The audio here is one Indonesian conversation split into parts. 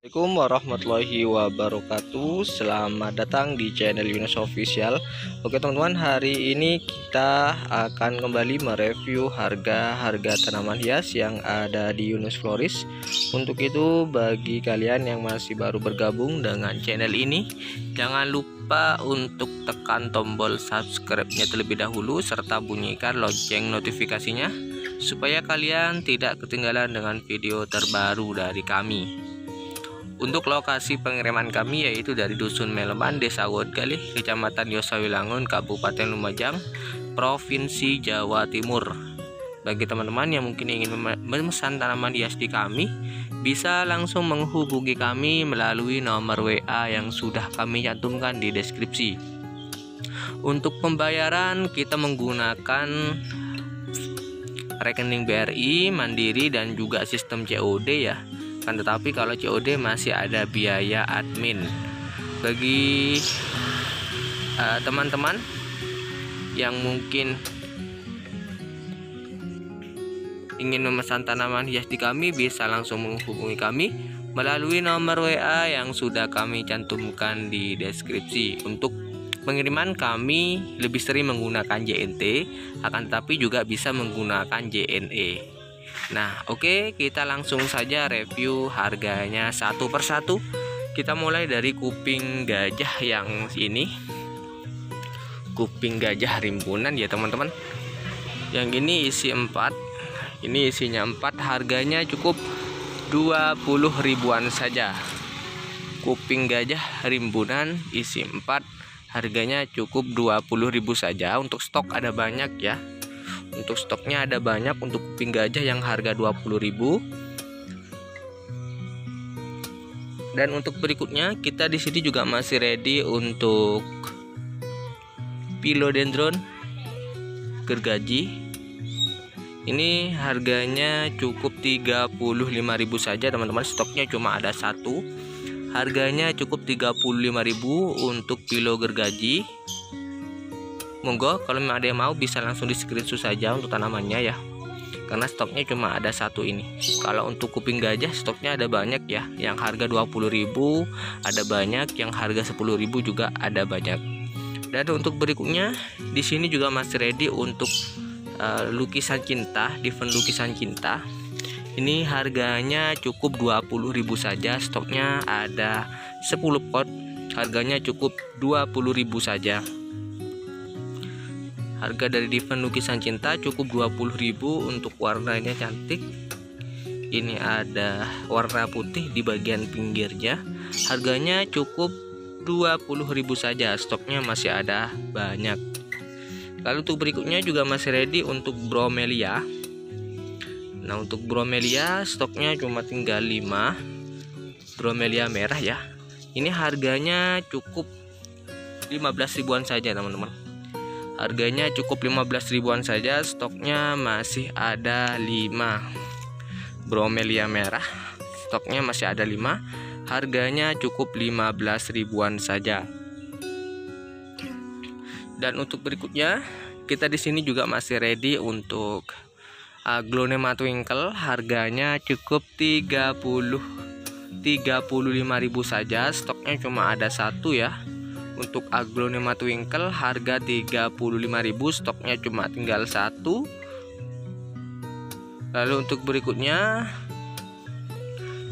Assalamualaikum warahmatullahi wabarakatuh. Selamat datang di channel Yunus Official. Oke teman-teman, hari ini kita akan kembali mereview harga tanaman hias yang ada di Yunus Florist. Untuk itu, bagi kalian yang masih baru bergabung dengan channel ini, jangan lupa untuk tekan tombol subscribe-nya terlebih dahulu serta bunyikan lonceng notifikasinya supaya kalian tidak ketinggalan dengan video terbaru dari kami. Untuk lokasi pengiriman kami yaitu dari Dusun Meleman, Desa Wodgalih, Kecamatan Yosawilangun, Kabupaten Lumajang, Provinsi Jawa Timur. Bagi teman-teman yang mungkin ingin memesan tanaman hias di kami, bisa langsung menghubungi kami melalui nomor WA yang sudah kami cantumkan di deskripsi. Untuk pembayaran kita menggunakan rekening BRI, Mandiri, dan juga sistem COD ya. Tetapi kalau COD masih ada biaya admin. Bagi teman-teman yang mungkin ingin memesan tanaman hias di kami, bisa langsung menghubungi kami melalui nomor WA yang sudah kami cantumkan di deskripsi. Untuk pengiriman kami lebih sering menggunakan JNT, akan tetapi juga bisa menggunakan JNE. Nah, oke, kita langsung saja review harganya satu persatu. Kita mulai dari kuping gajah yang ini. Kuping gajah rimbunan ya teman-teman. Yang ini isi 4. Ini isinya 4, harganya cukup 20 ribuan saja. Kuping gajah rimbunan isi 4, harganya cukup 20.000 saja. Untuk stok ada banyak ya. Untuk stoknya ada banyak untuk kuping gajah yang harga 20.000. Dan untuk berikutnya kita di sini juga masih ready untuk philodendron gergaji. Ini harganya cukup 35.000 saja teman-teman. Stoknya cuma ada satu. Harganya cukup 35.000 untuk philo gergaji. Monggo kalau memang ada yang mau bisa langsung di screenshot saja untuk tanamannya ya, karena stoknya cuma ada satu ini. Kalau untuk kuping gajah stoknya ada banyak ya, yang harga 20.000 ada banyak, yang harga 10.000 juga ada banyak. Dan untuk berikutnya di sini juga masih ready untuk lukisan cinta, event lukisan cinta. Ini harganya cukup 20.000 saja, stoknya ada 10 pot, harganya cukup 20.000 saja. Harga dari event lukisan cinta cukup 20.000. Untuk warnanya cantik. Ini ada warna putih di bagian pinggirnya. Harganya cukup 20.000 saja. Stoknya masih ada banyak. Lalu untuk berikutnya juga masih ready untuk bromelia. Nah, untuk bromelia stoknya cuma tinggal 5. Bromelia merah ya. Ini harganya cukup 15 ribuan saja teman-teman. Harganya cukup 15 ribuan saja, stoknya masih ada 5. Bromelia merah, stoknya masih ada 5. Harganya cukup 15 ribuan saja. Dan untuk berikutnya, kita di sini juga masih ready untuk Aglonema Twinkle, harganya cukup 35.000 saja, stoknya cuma ada satu ya. Untuk Aglonema Twinkle harga 35.000, stoknya cuma tinggal satu. Lalu untuk berikutnya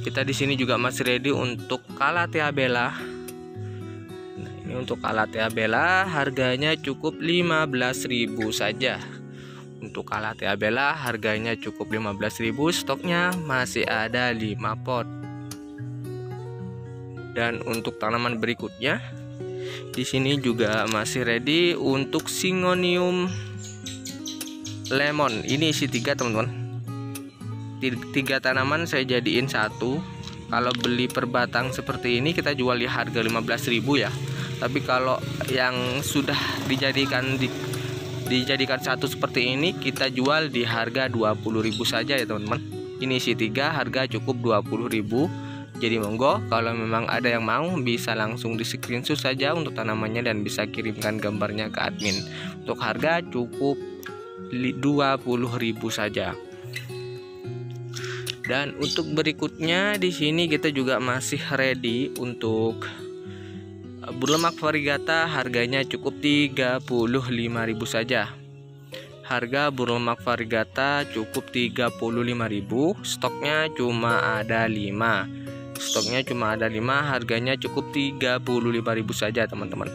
kita di sini juga masih ready untuk Calathea bella. Nah, ini untuk Calathea bella harganya cukup 15.000 saja. Untuk Calathea bella harganya cukup 15.000, stoknya masih ada 5 pot. Dan untuk tanaman berikutnya di sini juga masih ready untuk Syngonium lemon. Ini isi 3 teman-teman. 3 tanaman saya jadiin satu. Kalau beli per batang seperti ini kita jual di harga 15.000 ya. Tapi kalau yang sudah dijadikan satu seperti ini kita jual di harga 20.000 saja ya teman-teman. Ini isi 3, harga cukup 20.000. Jadi monggo kalau memang ada yang mau bisa langsung di screenshot saja untuk tanamannya dan bisa kirimkan gambarnya ke admin. Untuk harga cukup 20.000 saja. Dan untuk berikutnya di sini kita juga masih ready untuk berlemak varigata, harganya cukup 35.000 saja. Harga berlemak varigata cukup 35.000. Stoknya cuma ada 5. Stoknya cuma ada 5, harganya cukup 35.000 saja teman-teman.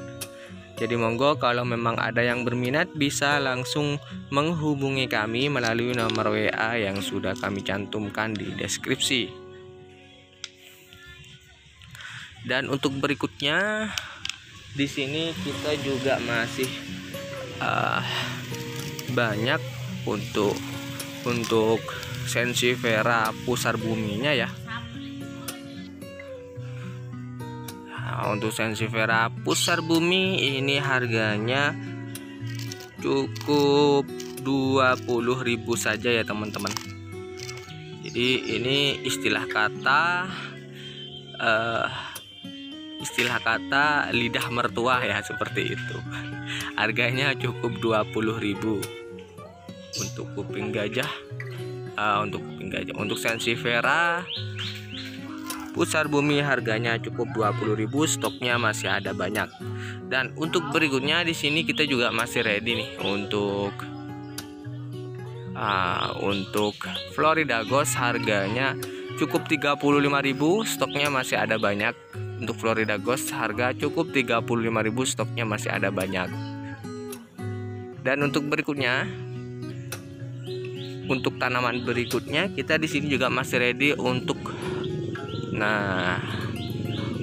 Jadi monggo kalau memang ada yang berminat bisa langsung menghubungi kami melalui nomor WA yang sudah kami cantumkan di deskripsi. Dan untuk berikutnya di sini kita juga masih banyak untuk Sensifera pusar buminya ya. Untuk Sensifera pusar bumi ini harganya cukup 20.000 saja ya teman-teman. Jadi ini istilah kata lidah mertua ya, seperti itu. Harganya cukup 20.000 untuk kuping gajah. Untuk Sensifera pusar bumi harganya cukup 20.000, stoknya masih ada banyak. Dan untuk berikutnya di sini kita juga masih ready nih untuk Florida Ghost, harganya cukup 35.000, stoknya masih ada banyak. Untuk Florida Ghost harga cukup 35.000, stoknya masih ada banyak. Dan untuk berikutnya, untuk tanaman berikutnya kita di sini juga masih ready untuk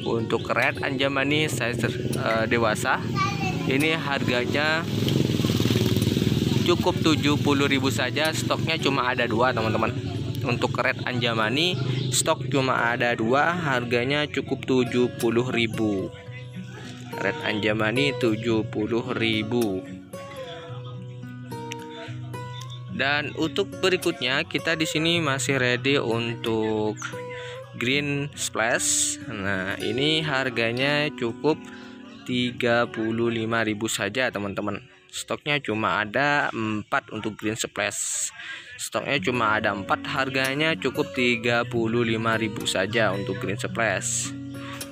untuk red anjamani size dewasa. Ini harganya cukup 70.000 saja, stoknya cuma ada 2 teman-teman. Untuk red anjamani stok cuma ada 2, harganya cukup 70.000. Red anjamani 70.000. Dan untuk berikutnya kita di sini masih ready untuk Green Splash. Nah, ini harganya cukup 35.000 saja teman-teman. Stoknya cuma ada 4 untuk Green Splash. Stoknya cuma ada 4, harganya cukup 35.000 saja untuk Green Splash.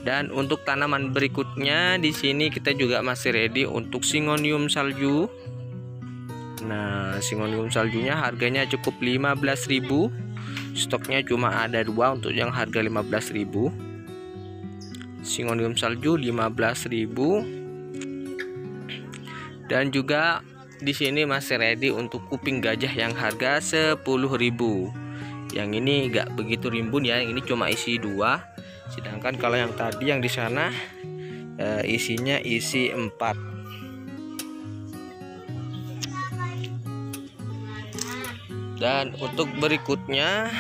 Dan untuk tanaman berikutnya di sini kita juga masih ready untuk Syngonium salju. Nah, Syngonium saljunya harganya cukup 15.000. Stoknya cuma ada 2 untuk yang harga 15.000. Syngonium salju 15.000. Dan juga di sini masih ready untuk kuping gajah yang harga 10.000. Yang ini enggak begitu rimbun ya, ini cuma isi 2. Sedangkan kalau yang tadi yang di sana isinya isi 4. Dan untuk berikutnya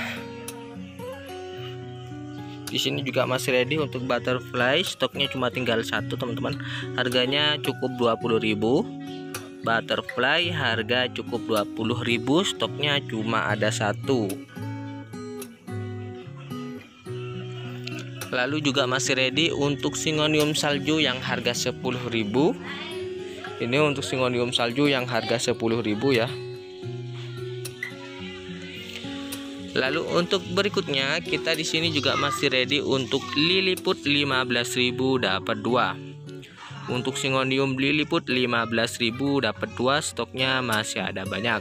di sini juga masih ready untuk butterfly, stoknya cuma tinggal 1 teman-teman. Harganya cukup 20.000. Butterfly harga cukup 20.000, stoknya cuma ada 1. Lalu juga masih ready untuk Syngonium salju yang harga 10.000. Ini untuk Syngonium salju yang harga 10.000 ya. Lalu untuk berikutnya kita di sini juga masih ready untuk Lilliput 15.000 dapat 2. Untuk Syngonium Lilliput 15.000 dapat 2, stoknya masih ada banyak.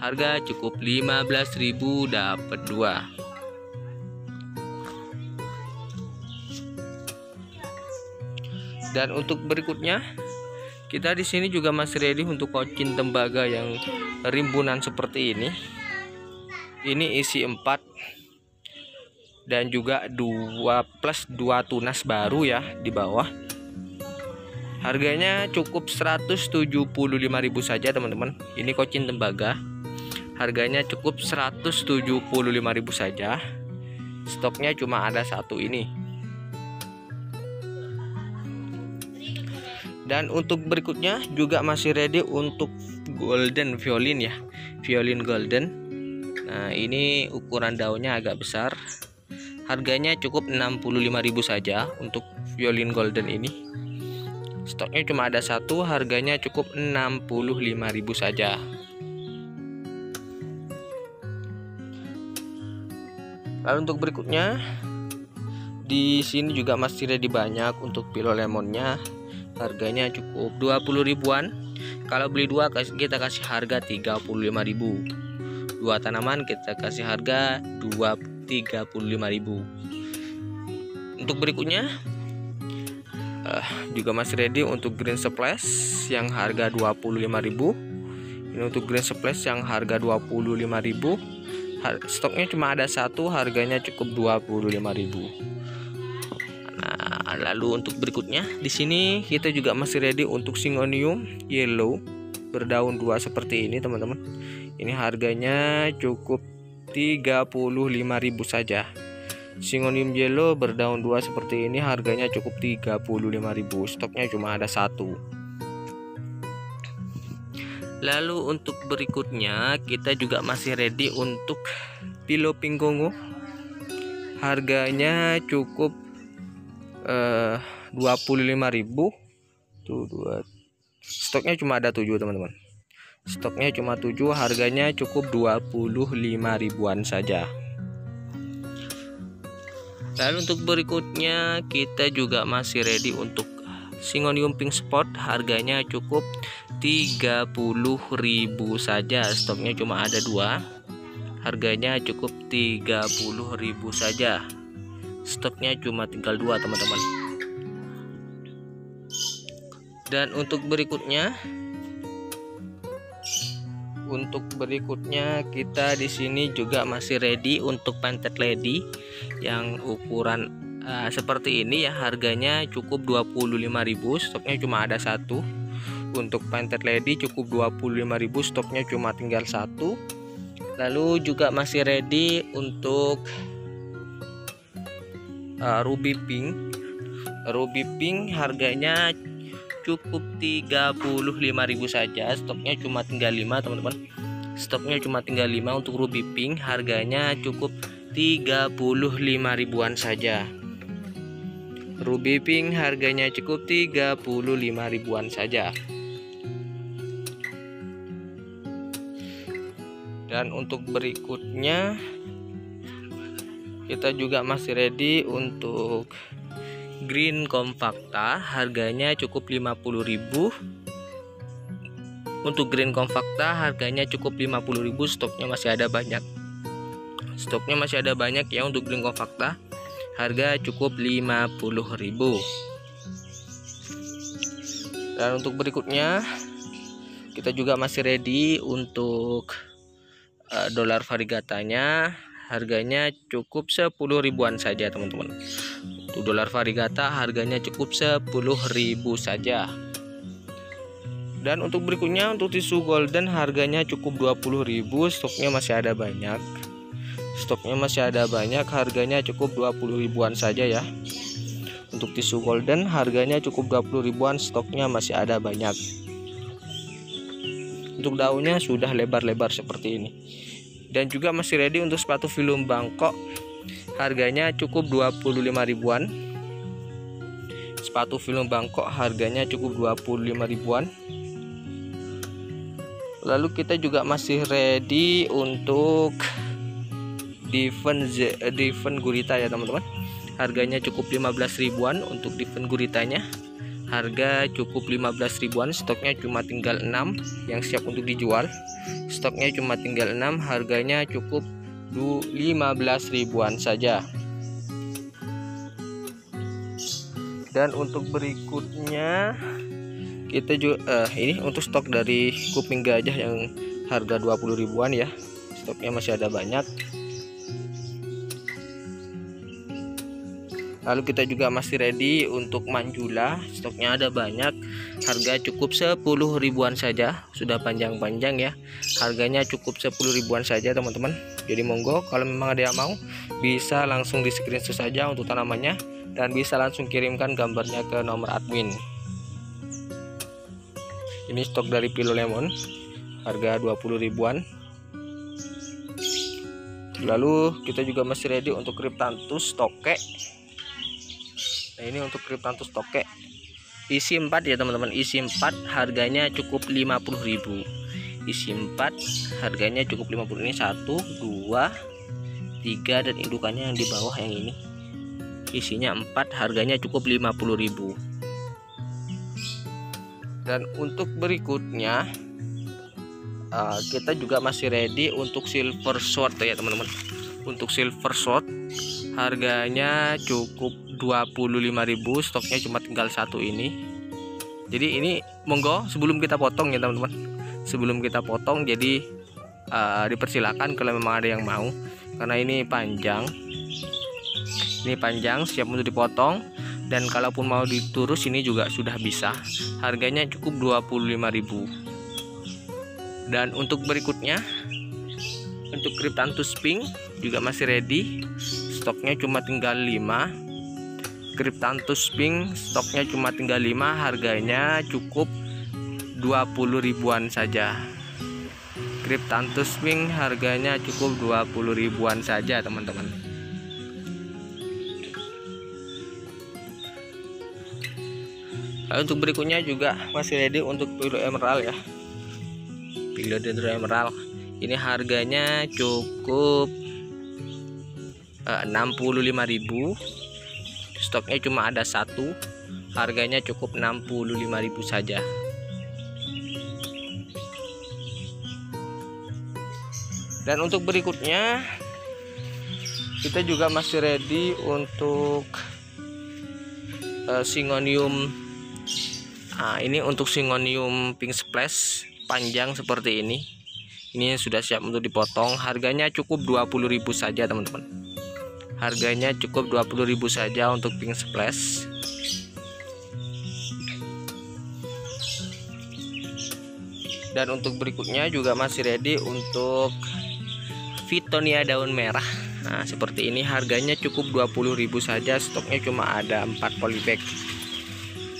Harga cukup 15.000 dapat 2. Dan untuk berikutnya kita di sini juga masih ready untuk kocin tembaga yang rimbunan seperti ini. Ini isi 4 dan juga 2 plus 2 tunas baru ya di bawah. Harganya cukup 175.000 saja teman-teman. Ini kocin tembaga. Harganya cukup 175.000 saja. Stoknya cuma ada 1 ini. Dan untuk berikutnya juga masih ready untuk golden violin ya. Violin golden. Nah, ini ukuran daunnya agak besar. Harganya cukup 65.000 saja untuk violin golden ini. Stoknya cuma ada 1, harganya cukup 65.000 saja. Lalu untuk berikutnya, di sini juga masih ready banyak untuk pilo lemonnya. Harganya cukup 20 ribuan. Kalau beli dua kita kasih harga 35.000. Dua tanaman kita kasih harga 35.000. Untuk berikutnya juga masih ready untuk green splash yang harga 25.000. Ini untuk green splash yang harga 25.000. Stoknya cuma ada satu, harganya cukup 25.000. Nah, lalu untuk berikutnya di sini kita juga masih ready untuk Syngonium yellow berdaun dua seperti ini, teman-teman. Ini harganya cukup 35.000 saja. Syngonium yellow berdaun dua seperti ini harganya cukup 35.000. Stoknya cuma ada satu. Lalu untuk berikutnya kita juga masih ready untuk pilo pinggongo. Harganya cukup 25.000. Stoknya cuma ada 7, teman-teman. Stoknya cuma 7, harganya cukup 25 ribuan saja. Lalu untuk berikutnya kita juga masih ready untuk Syngonium pink spot, harganya cukup 30.000 saja. Stoknya cuma ada 2, harganya cukup 30.000 saja. Stoknya cuma tinggal 2, teman-teman. Dan untuk berikutnya kita di sini juga masih ready untuk painted lady yang ukuran seperti ini ya, harganya cukup 25.000. Stoknya cuma ada satu. Untuk painted lady cukup 25.000, stoknya cuma tinggal satu. Lalu juga masih ready untuk ruby pink. Ruby pink harganya cukup 35.000 saja. Stoknya cuma tinggal 5, teman-teman. Stoknya cuma tinggal 5 untuk ruby pink, harganya cukup 35 ribuan saja. Ruby pink harganya cukup 35 ribuan saja. Dan untuk berikutnya kita juga masih ready untuk green compacta, harganya cukup 50.000. Untuk green compacta harganya cukup 50.000. Stoknya masih ada banyak. Stoknya masih ada banyak ya untuk green compacta. Harga cukup 50.000. Dan untuk berikutnya kita juga masih ready untuk dolar variegatanya, harganya cukup 10 ribuan saja, teman-teman. Untuk dolar variegata harganya cukup 10.000 saja. Dan untuk berikutnya untuk tisu golden harganya cukup 20.000. Stoknya masih ada banyak. Stoknya masih ada banyak, harganya cukup 20 ribuan saja ya. Untuk tisu golden harganya cukup 20 ribuan, stoknya masih ada banyak. Untuk daunnya sudah lebar-lebar seperti ini. Dan juga masih ready untuk sepatu film Bangkok, harganya cukup 25 ribuan. Sepatu film Bangkok harganya cukup 25 ribuan. Lalu kita juga masih ready untuk Diven gurita ya, teman-teman. Harganya cukup 15 ribuan untuk Diven guritanya. Harga cukup 15 ribuan, stoknya cuma tinggal 6 yang siap untuk dijual. Stoknya cuma tinggal 6, harganya cukup 15 ribuan saja. Dan untuk berikutnya kita juga ini untuk stok dari kuping gajah yang harga 20 ribuan ya. Stoknya masih ada banyak. Lalu kita juga masih ready untuk manjula, stoknya ada banyak, harga cukup 10 ribuan saja. Sudah panjang-panjang ya, harganya cukup 10 ribuan saja, teman-teman. Jadi monggo kalau memang ada yang mau, bisa langsung di screenshot saja untuk tanamannya, dan bisa langsung kirimkan gambarnya ke nomor admin. Ini stok dari Pilo Lemon, harga 20 ribuan. Lalu kita juga masih ready untuk Cryptanthus toke. Nah, ini untuk Cryptanthus toke isi 4 ya, teman-teman. Isi 4 harganya cukup 50.000. Isi 4 harganya cukup 50. Ini 1 2 3 dan indukannya yang di bawah yang ini. Isinya 4, harganya cukup 50.000. Dan untuk berikutnya kita juga masih ready untuk silver short ya teman-teman. Untuk silver short harganya cukup 25.000, stoknya cuma tinggal satu ini. Jadi ini monggo sebelum kita potong ya teman-teman. Sebelum kita potong jadi dipersilakan kalau memang ada yang mau, karena ini panjang. Ini panjang siap untuk dipotong, dan kalaupun mau diturus ini juga sudah bisa. Harganya cukup 25.000. Dan untuk berikutnya untuk Cryptanthus pink juga masih ready, stoknya cuma tinggal 5. Cryptanthus pink stoknya cuma tinggal 5, harganya cukup 20 ribuan saja. Cryptanthus pink harganya cukup 20 ribuan saja teman-teman. Lalu untuk berikutnya juga masih ready untuk Philo Emerald ya. Philodendron Emerald ini harganya cukup 65.000. Stoknya cuma ada satu, harganya cukup 65.000 saja. Dan untuk berikutnya kita juga masih ready untuk Syngonium. Ini untuk Syngonium pink splash panjang seperti ini. Ini sudah siap untuk dipotong, harganya cukup 20.000 saja teman-teman. Harganya cukup 20.000 saja untuk pink splash. Dan untuk berikutnya juga masih ready untuk Fittonia daun merah. Nah seperti ini, harganya cukup 20.000 saja, stoknya cuma ada 4 polybag.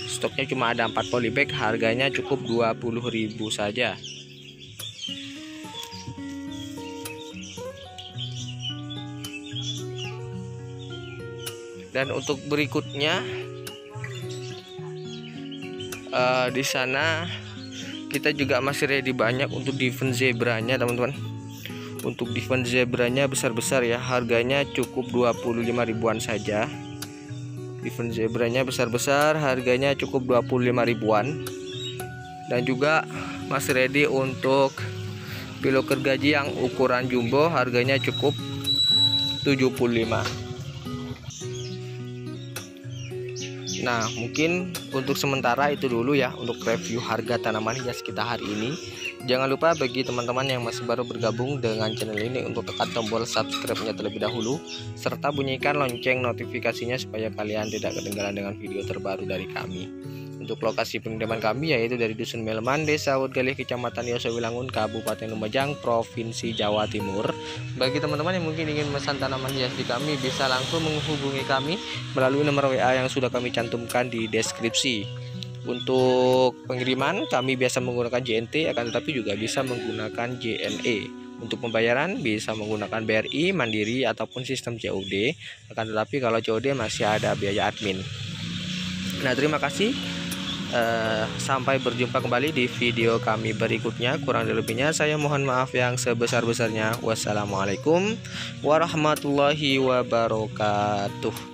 Stoknya cuma ada 4 polybag, harganya cukup 20.000 saja. Dan untuk berikutnya di sana kita juga masih ready banyak untuk Diven zebranya teman-teman. Untuk Diven zebranya besar-besar ya, harganya cukup 25 ribuan saja. Diven zebranya besar-besar, harganya cukup 25 ribuan. Dan juga masih ready untuk Philo gergaji yang ukuran jumbo, harganya cukup 75. Nah mungkin untuk sementara itu dulu ya untuk review harga tanaman hias kita hari ini. Jangan lupa bagi teman-teman yang masih baru bergabung dengan channel ini untuk tekan tombol subscribe-nya terlebih dahulu, serta bunyikan lonceng notifikasinya supaya kalian tidak ketinggalan dengan video terbaru dari kami. Untuk lokasi pengiriman kami yaitu dari Dusun Melman, Desa Wudgalih, Kecamatan Yosowilangun, Kabupaten Lumajang, Provinsi Jawa Timur. Bagi teman-teman yang mungkin ingin memesan tanaman hias di kami, bisa langsung menghubungi kami melalui nomor WA yang sudah kami cantumkan di deskripsi. Untuk pengiriman kami biasa menggunakan JNT, akan tetapi juga bisa menggunakan JNE. Untuk pembayaran bisa menggunakan BRI, Mandiri ataupun sistem COD. Akan tetapi kalau COD masih ada biaya admin. Nah terima kasih. Sampai berjumpa kembali di video kami berikutnya. Kurang lebihnya saya mohon maaf yang sebesar-besarnya. Wassalamualaikum warahmatullahi wabarakatuh.